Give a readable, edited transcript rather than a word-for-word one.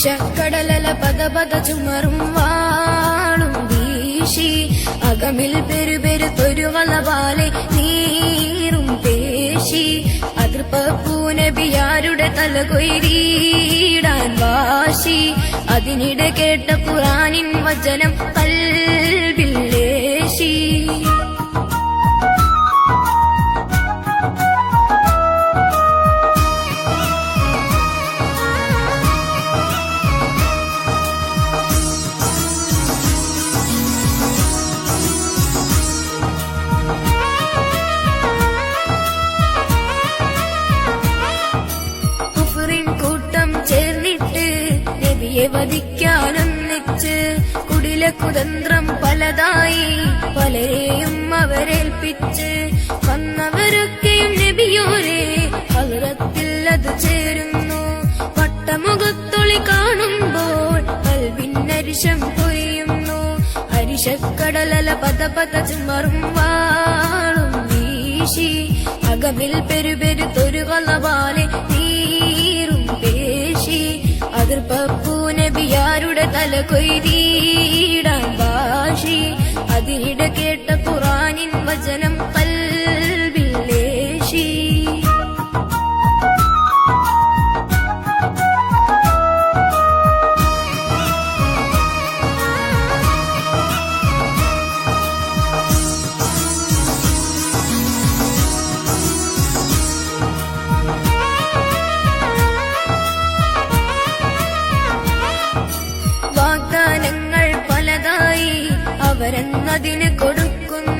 വിഷക്കടലല പദപദ ചുമറും വാളും വീശി അകമിൽ പെരുപെരുത്തൊരു വളവാലെ നീറും പേശി അതിർപ്പൂനബിയാരുടെ തലകൊയ്രീടാൻ വാശി അതിനിടെ കേട്ട ഖുർആനിൻ വചനം കൽബിൽ ലേശി ചേർന്നിട്ട് നബിയെ വധിക്കാനൊന്നിച്ച് കുടില കുതന്ത്രം പലതായി പലരെയും അവരേൽപ്പിച്ച് വന്നവരൊക്കെയും നബിയോരെ ഹദ്റത്തിൽ അത് ചേരുന്നു വട്ടമുഖത്തൊളി കാണുമ്പോൾ കൽബിന്നരിശം പൊയ്യുന്നു അരിശക്കടലല പദപദ ചുമറും വാളും വീശി അകമിൽ പെരുപെരുത്തൊരു വളവാലെ നീറും പേശി അതിർപ്പൂനബിയാരുടെ തലകൊയ്രീടാൻ വാശി അതിനിടെ കേട്ട ഖുർആനിൻ വചനം കൽബിൽ ലേശി വാഗ്ദാനങ്ങൾ പലതായി അവരെന്നതിന് കൊടുക്കുന്നു